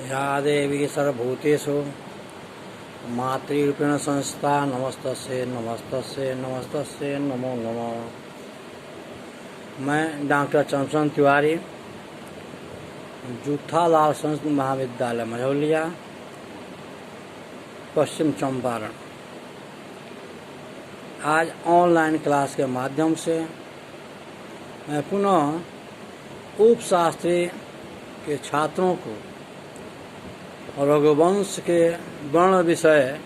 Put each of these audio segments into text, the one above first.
या देवी सर्वभूतेषु मातृरूपेण संस्था नमस्तस्यै नमस्तस्यै नमस्तस्यै नमो नमः। मैं डॉक्टर चंद्रशेखर तिवारी, जूथालाल संस्कृत महाविद्यालय मझौलिया, पश्चिम चंपारण, आज ऑनलाइन क्लास के माध्यम से मैं पुनः उपशास्त्री के छात्रों को रघुवंश के वर्ण विषय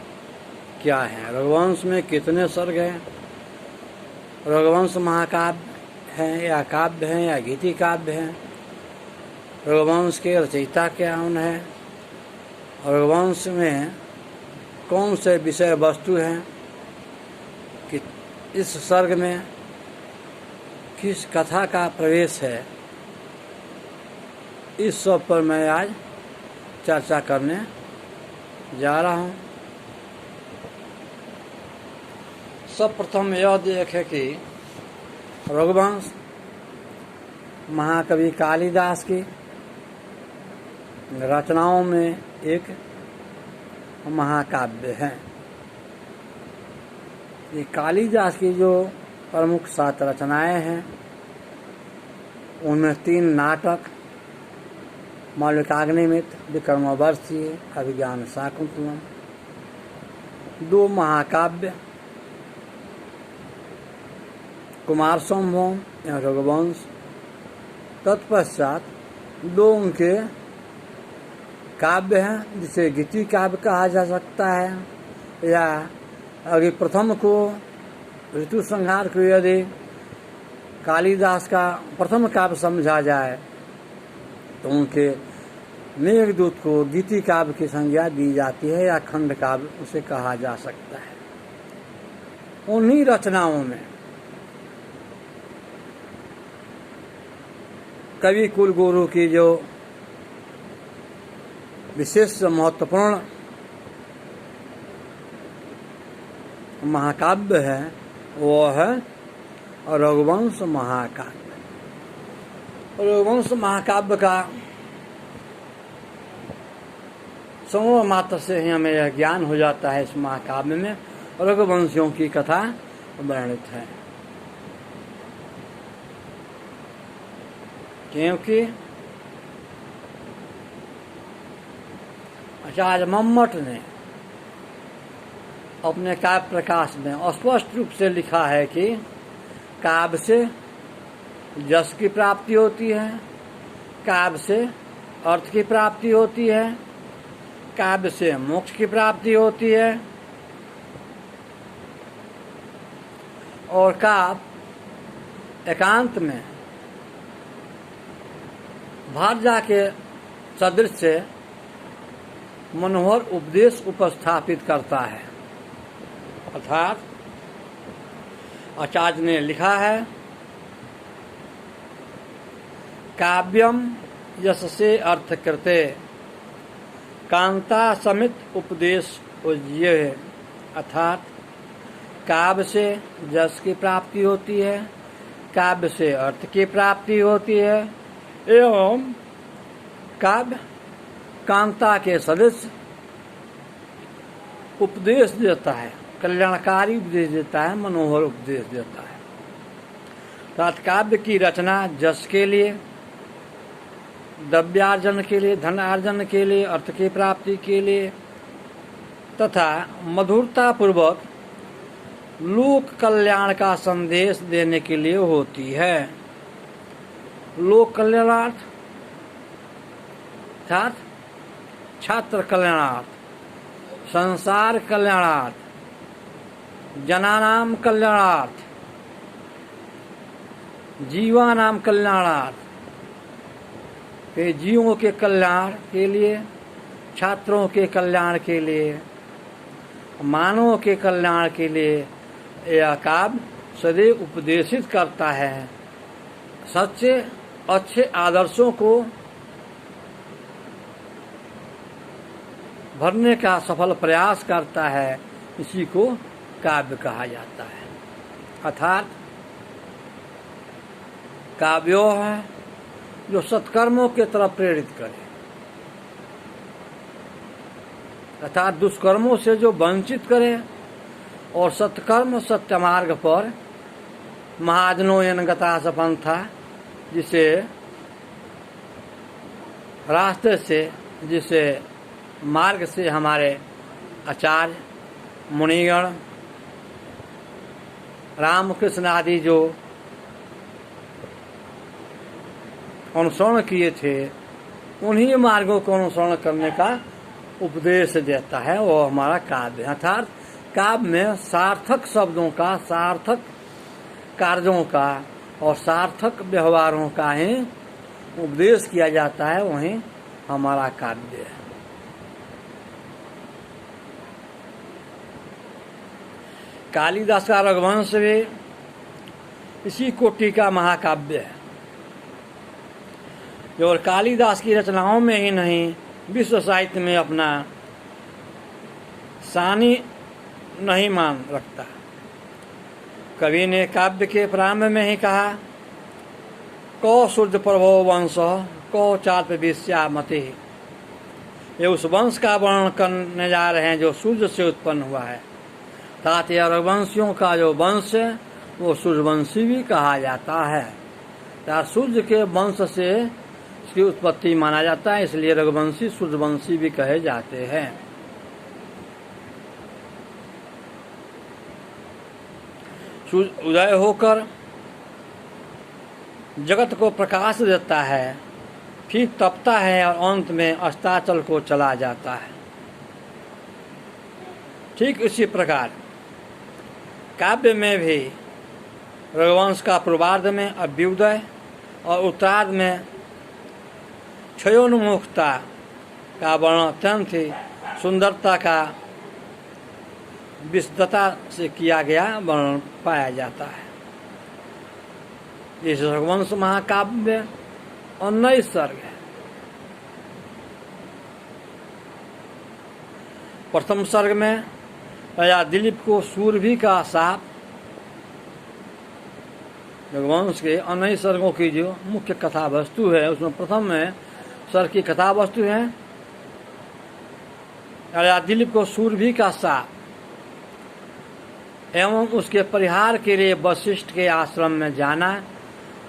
क्या है, रघुवंश में कितने सर्ग हैं, रघुवंश महाकाव्य है या काव्य है या गीति काव्य है, रघुवंश के रचयिता कौन है, रघुवंश में कौन से विषय वस्तु हैं, कि इस सर्ग में किस कथा का प्रवेश है, इस सब पर मैं आज चर्चा करने जा रहा हूँ। सर्वप्रथम यह देखें कि रघुवंश महाकवि कालिदास की रचनाओं में एक महाकाव्य है। ये कालिदास की जो प्रमुख 7 रचनाएं हैं, उनमें 3 नाटक, मौलिकाग्निमित्र, विक्रमावर्ती, अभिज्ञान शाकुंतलम, 2 महाकाव्य, कुमार संभव या रघुवंश, तत्पश्चात 2 उनके काव्य हैं जिसे गीति काव्य कहा जा सकता है, या अगर प्रथम को ऋतु संहार को यदि कालिदास का प्रथम काव्य समझा जाए तो उनके मेघदूत को गीति काव्य की संज्ञा दी जाती है, या खंड काव्य उसे कहा जा सकता है। उन्हीं रचनाओं में कवि कुलगुरु की जो विशेष महत्वपूर्ण महाकाव्य है वो है रघुवंश महाकाव्य। रघुवंश महाकाव्य का समूह मात्र से ही हमें यह ज्ञान हो जाता है, इस महाकाव्य में रघुवंशियों की कथा वर्णित है, क्योंकि आचार्य मम्मट ने अपने काव्य प्रकाश में स्पष्ट रूप से लिखा है कि काव्य से यश की प्राप्ति होती है, काव्य से अर्थ की प्राप्ति होती है, काव्य से मोक्ष की प्राप्ति होती है, और काव्य एकांत में भारजा के सदृश से मनोहर उपदेश उपस्थापित करता है। अर्थात आचार्य ने लिखा है, काव्यम यशसे अर्थ कृते कांता समित उपदेश उज्य, अर्थात काव्य से यश की प्राप्ति होती है, काव्य से अर्थ की प्राप्ति होती है, एवं काव्य कांता के सदस्य उपदेश देता है, कल्याणकारी उपदेश देता है, मनोहर उपदेश देता है। अर्थात काव्य की रचना यश के लिए, द्रव्यार्जन के लिए, धन अर्जन के लिए, अर्थ की प्राप्ति के लिए तथा मधुरता पूर्वक लोक कल्याण का संदेश देने के लिए होती है। लोक कल्याणार्थ अर्थात छात्र कल्याणार्थ, संसार कल्याणार्थ, जनानाम कल्याणार्थ, जीवानाम कल्याणार्थ, के जीवों के कल्याण के लिए, छात्रों के कल्याण के लिए, मानवों के कल्याण के लिए यह काव्य सदैव उपदेशित करता है, सच्चे अच्छे आदर्शों को भरने का सफल प्रयास करता है, इसी को काव्य कहा जाता है। अर्थात काव्यो है जो सत्कर्मों के तरफ प्रेरित करे, अर्थात दुष्कर्मों से जो वंचित करे और सत्कर्म सत्य मार्ग पर महाजनो यन गता सपंथा, जिसे रास्ते से, जिसे मार्ग से हमारे आचार्य मुनिगण रामकृष्ण आदि जो अनुसरण किए थे, उन्हीं मार्गों को अनुसरण करने का उपदेश देता है वो हमारा काव्य। अर्थात काव्य में सार्थक शब्दों का, सार्थक कार्यों का और सार्थक व्यवहारों का ही उपदेश किया जाता है, वही हमारा काव्य है। कालिदास का रघुवंश भी इसी कोटि का महाकाव्य है। और कालिदास की रचनाओं में ही नहीं, विश्व साहित्य में अपना सानी नहीं मान रखता। कवि ने काव्य के प्रारंभ में ही कहा, कौ सूर्य प्रभो वंश कौ चाल्प विश्यामति। ये उस वंश का वर्णन करने जा रहे हैं जो सूर्य से उत्पन्न हुआ है। अर्थात यह रघुवंशियों का जो वंश है वो सूर्यवंशी भी कहा जाता है। अर्थात सूर्य के वंश से इसकी उत्पत्ति माना जाता है, इसलिए रघुवंशी सूर्यवंशी भी कहे जाते हैं। सूर्य उदय होकर जगत को प्रकाश देता है, फिर तपता है और अंत में अस्ताचल को चला जाता है। ठीक इसी प्रकार काव्य में भी रघुवंश का पूर्वार्ध में अभ्युदय और उत्तरार्ध में क्षयोन्मुखता का वर्णन अत्यंत ही सुंदरता का विशदता से किया गया वर्णन पाया जाता है। इस रघुवंश महाकाव्य 19 सर्ग है। प्रथम सर्ग में राजा दिलीप को सूरभि का साप, रघुवंश के 19 सर्गों की जो मुख्य कथा वस्तु है उसमें प्रथम में सर्ग की कथा वस्तु है राजा दिलीप को सूरभि का साप एवं उसके परिहार के लिए वशिष्ठ के आश्रम में जाना,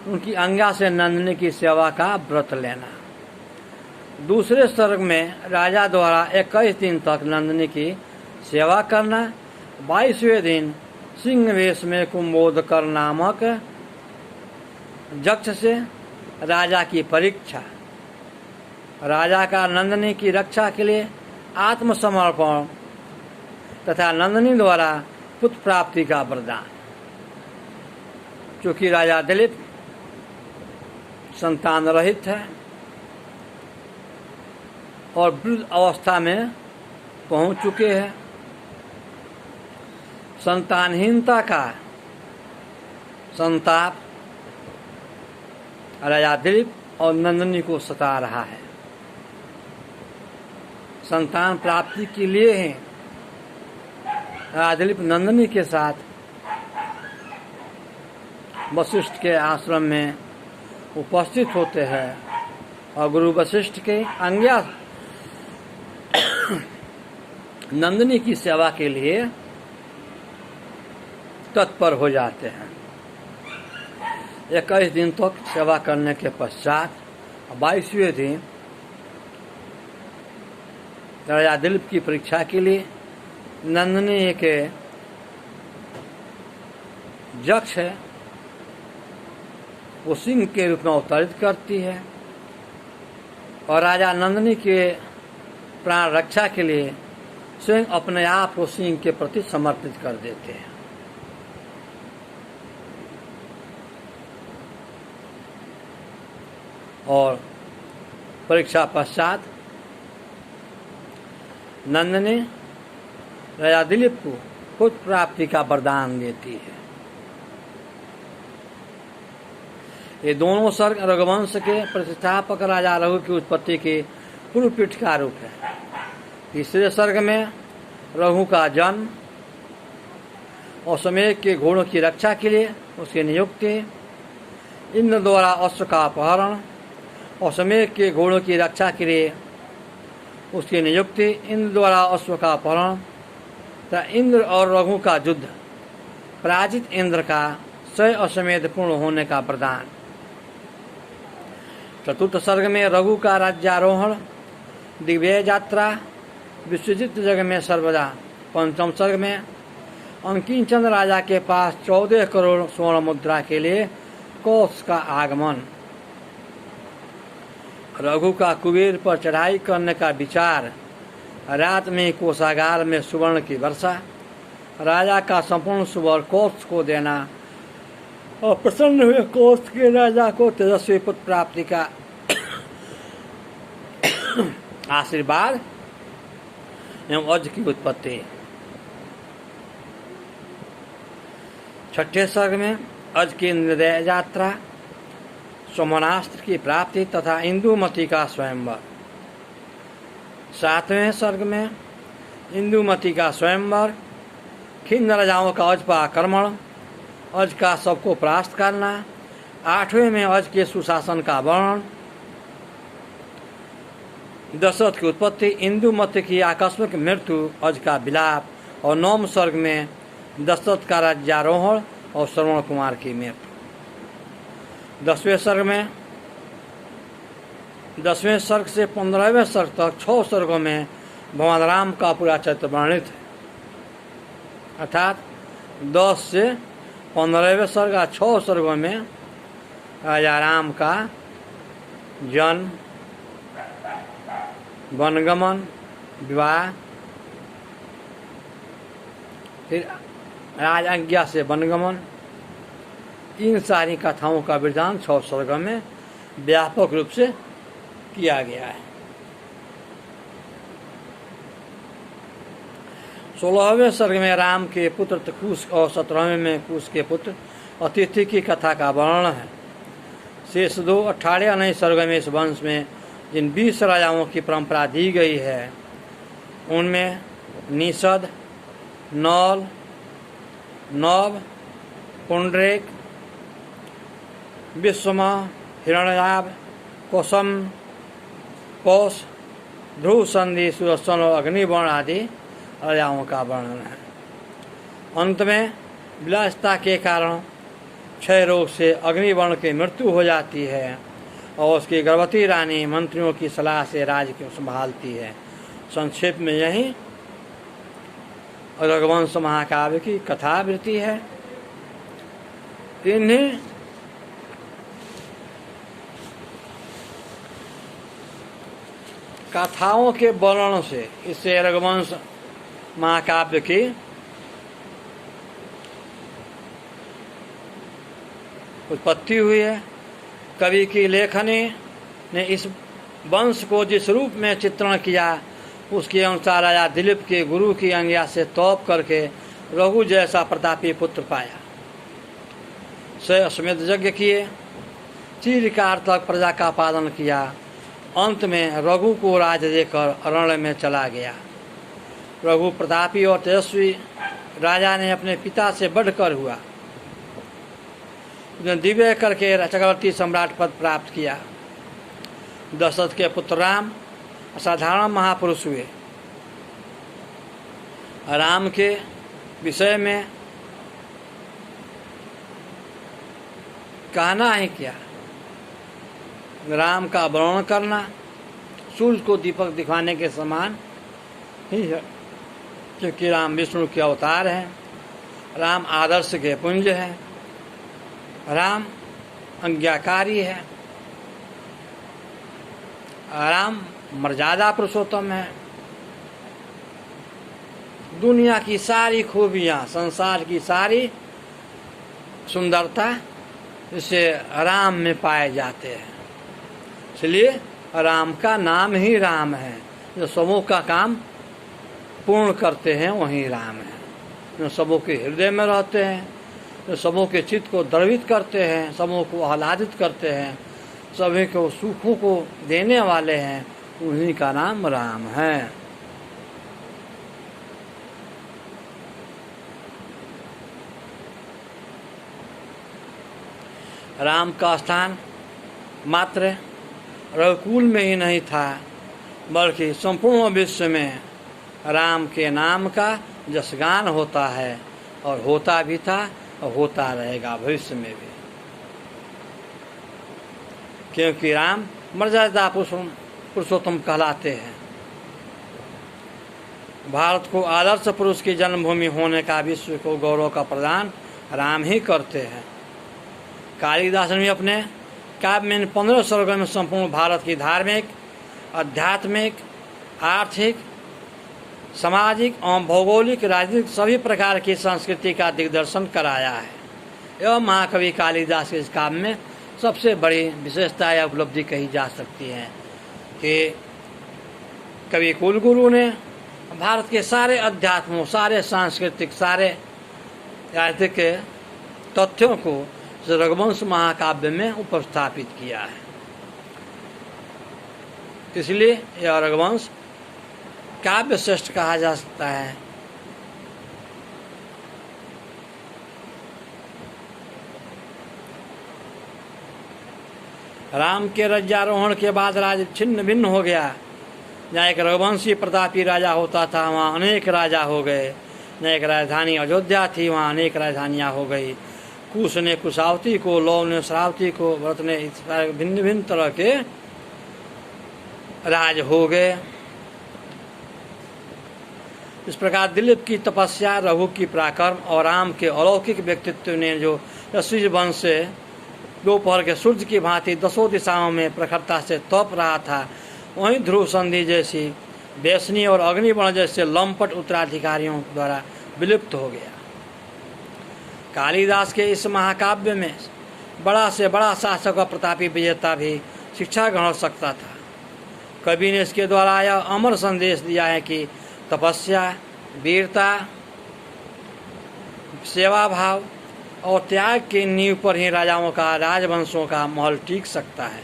उनकी आज्ञा से नंदिनी की सेवा का व्रत लेना। दूसरे सर्ग में राजा द्वारा 21 दिन तक नंदिनी की सेवा करना, 22वें दिन सिंह वेश में कुंभोदकर नामक यक्ष से राजा की परीक्षा, राजा का नंदिनी की रक्षा के लिए आत्मसमर्पण तथा नंदिनी द्वारा पुत्र प्राप्ति का वरदान। क्योंकि राजा दिलीप संतान रहित है और वृद्ध अवस्था में पहुंच चुके हैं, संतानहीनता का संताप राजा दिलीप और नंदिनी को सता रहा है। संतान प्राप्ति के लिए ही राजा दिलीप नंदिनी के साथ वशिष्ठ के आश्रम में उपस्थित होते हैं और गुरु वशिष्ठ के आज्ञा नंदिनी की सेवा के लिए तत्पर हो जाते हैं। 21 दिन तक सेवा करने के पश्चात 22वें दिन राजा दिलीप की परीक्षा के लिए नंदिनी के यक्ष है वो सिंह के रूप में अवतरित करती है और राजा नंदिनी के प्राण रक्षा के लिए स्वयं अपने आप को सिंह के प्रति समर्पित कर देते हैं। और परीक्षा पश्चात नंदिनी राजा दिलीप को पुत्र प्राप्ति का वरदान देती है। ये दोनों सर्ग रघुवंश के प्रतिष्ठापक राजा रघु की उत्पत्ति के पूर्व पीठ का रूप है। तीसरे सर्ग में रघु का जन्म और समेत के घोड़ों की रक्षा के लिए उसकी नियुक्ति, इंद्र द्वारा अश्व का अपहरण और समेत के घोड़ों की रक्षा के लिए उसकी नियुक्ति, इंद्र द्वारा अश्व का अपहरण तथा इंद्र और रघु का युद्ध, पराजित इंद्र का क्षय अश्वमेध पूर्ण होने का प्रदान। चतुर्थ सर्ग में रघु का राज्यारोहण, दिग्विजय यात्रा, विश्वजित जग में सर्वदा। पंचम सर्ग में अंकिंचन राजा के पास 14 करोड़ स्वर्ण मुद्रा के लिए कौश का आगमन। रघु का कुबेर पर चढ़ाई करने का विचार, रात में कोषागार में सुवर्ण की वर्षा, राजा का संपूर्ण सुवर्ण कौश को देना और प्रसन्न हुए कौश के राजा को तेजस्वी पुत्र प्राप्ति का आशीर्वाद एवं अज की उत्पत्ति। छठे सर्ग में अज की निर्दय यात्रा, सोमनास्त्र की प्राप्ति तथा इंदुमती का स्वयंवर। सातवें सर्ग में इंदुमती का स्वयंवर, खिन्न राजाओं का अज पर आक्रमण, अज का सबको परास्त करना। आठवें में अज के सुशासन का वर्णन, दशरथ की उत्पत्ति, इंदुमती की आकस्मिक मृत्यु, अज का विलाप। और नौम सर्ग में दशरथ का राज्यारोहण और श्रवण कुमार की मृत्यु। 10वें सर्ग से 15वें सर्ग तक 6 सर्गों में भगवान राम का पूरा चरित्र वर्णित है, अर्थात 10 से 15वें सर्ग 6 सर्गों में राजा राम का जन्म, वनगमन, विवाह, फिर राज आज्ञा से वनगमन, इन सारी कथाओं का विधान 6 सर्गों में व्यापक रूप से किया गया है। 16वें सर्ग में राम के पुत्र कुश और 17वें में कुश के पुत्र अतिथि की कथा का वर्णन है। शेष 2 18 19 सर्गों में इस वंश में जिन 20 राजाओं की परंपरा दी गई है उनमें निषद, नौल, नव, पुंडरीक, विश्वमा, हिरण्याभ, कोसम, कोश, ध्रुव संधि, सुदर्शन और अग्निवर्ण आदि राजाओं का वर्णन है। अंत में विलासिता के कारण क्षय रोग से अग्निवर्ण की मृत्यु हो जाती है और उसकी गर्भवती रानी मंत्रियों की सलाह से राज्य को संभालती है। संक्षेप में यही रघुवंश महाकाव्य की कथावृत्ति है। इन्हीं कथाओं के वर्णन से इससे रघुवंश महाकाव्य की उत्पत्ति हुई है। कवि की लेखनी ने इस वंश को जिस रूप में चित्रण किया उसके अनुसार राजा दिलीप के गुरु की आज्ञा से तौप करके रघु जैसा प्रतापी पुत्र पाया। से अश्वमेध यज्ञ किए, चिरकाल तक प्रजा का पालन किया। अंत में रघु को राज देकर अरण्य में चला गया। रघु प्रतापी और तेजस्वी राजा ने अपने पिता से बढ़कर हुआ। उसने दिव्य करके चक्रवर्ती सम्राट पद प्राप्त किया। दशरथ के पुत्र राम असाधारण महापुरुष हुए। राम के विषय में कहना है क्या, राम का वर्णन करना सूर्य को दीपक दिखाने के समान ही है, क्योंकि राम विष्णु के अवतार हैं। राम आदर्श के पुंज हैं। राम आज्ञाकारी है। राम मर्यादा पुरुषोत्तम है। दुनिया की सारी खूबियाँ, संसार की सारी सुंदरता इसे राम में पाए जाते हैं। इसलिए राम का नाम ही राम है। जो सबों का काम पूर्ण करते हैं वही राम है। जो सबों के हृदय में रहते हैं, जो सबों के चित्त को द्रवित करते हैं, सबों को आह्लादित करते हैं, सभी को सुखों को देने वाले हैं, उन्हीं का नाम राम है। राम का स्थान मात्र रघुकुल में ही नहीं था, बल्कि संपूर्ण विश्व में राम के नाम का जसगान होता है, और होता भी था और होता रहेगा भविष्य में भी, क्योंकि राम मर्यादा पुरुषोत्तम कहलाते हैं। भारत को आदर्श पुरुष की जन्मभूमि होने का विश्व को गौरव का प्रदान राम ही करते हैं। कालिदास ने भी अपने काव्य में 15 सर्गों में संपूर्ण भारत की धार्मिक, आध्यात्मिक, आर्थिक, सामाजिक एवं भौगोलिक, राजनीतिक सभी प्रकार की संस्कृति का दिग्दर्शन कराया है। एवं महाकवि कालिदास के इस काव्य में सबसे बड़ी विशेषता या उपलब्धि कही जा सकती है कि कवि कुलगुरु ने भारत के सारे अध्यात्मों, सारे सांस्कृतिक, सारे राजनीतिक तथ्यों को रघुवंश महाकाव्य में उपस्थापित किया है। इसलिए यह रघुवंश काव्य श्रेष्ठ कहा जा सकता है। राम के राज्यारोहण के बाद राज्य छिन्न भिन्न हो गया। जहाँ एक रघुवंशी प्रतापी राजा होता था, वहाँ अनेक राजा हो गए। जहाँ एक राजधानी अयोध्या थी, वहाँ अनेक राजधानियाँ हो गई। कुश ने कुशावती को, लव ने श्रावती को, भरत ने इस भिन्न भिन्न तरह के राज हो गए। इस प्रकार दिलीप की तपस्या, रघु की पराक्रम और राम के अलौकिक व्यक्तित्व ने जो यशस्वी वंश से दोपहर के सूर्य की भांति 10 दिशाओं में प्रखरता से तप रहा था, वहीं ध्रुव संधि जैसी, वैष्णी और अग्निवर्ण जैसे लंपट उत्तराधिकारियों द्वारा विलुप्त हो गया। कालिदास के इस महाकाव्य में बड़ा से बड़ा शासक और प्रतापी विजेता भी शिक्षा ग्रहण हो सकता था। कवि ने इसके द्वारा यह अमर संदेश दिया है कि तपस्या, वीरता, सेवा भाव और त्याग की नींव पर ही राजाओं का, राजवंशों का महल टिक सकता है।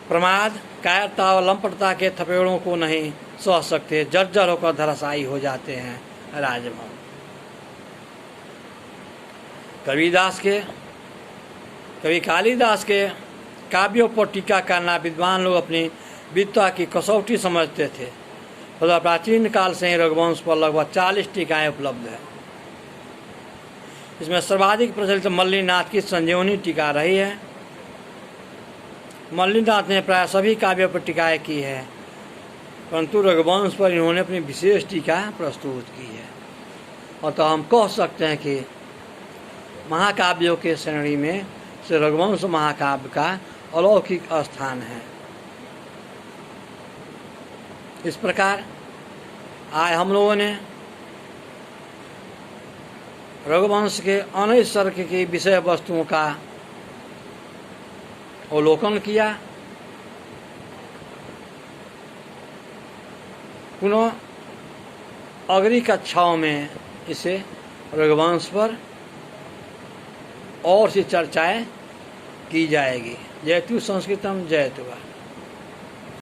प्रमाद, कायरता और लंपटता के थपेड़ों को नहीं सह सकते, जर्जर होकर धराशायी हो जाते हैं राजवंश। कवि कालिदास के काव्यों पर टीका करना विद्वान लोग अपनी विद्वता की कसौटी समझते थे। प्राचीन काल से ही रघुवंश पर लगभग 40 टीकाएं उपलब्ध है। इसमें सर्वाधिक प्रचलित मल्लीनाथ की संजीवनी टीका रही है। मल्लीनाथ ने प्राय सभी काव्यों पर टीकाएं की है, परंतु रघुवंश पर इन्होंने अपनी विशेष टीका प्रस्तुत की है। और तो हम कह सकते हैं कि महाकाव्यों के श्रेणी में श्री रघुवंश महाकाव्य का अलौकिक स्थान है। इस प्रकार आज हम लोगों ने रघुवंश के अनेक सर्ग की विषय वस्तुओं का अवलोकन किया। पुनः अगली कक्षाओं में इसे रघुवंश पर और सी चर्चाएं की जाएगी। जयतु संस्कृतम जयतु।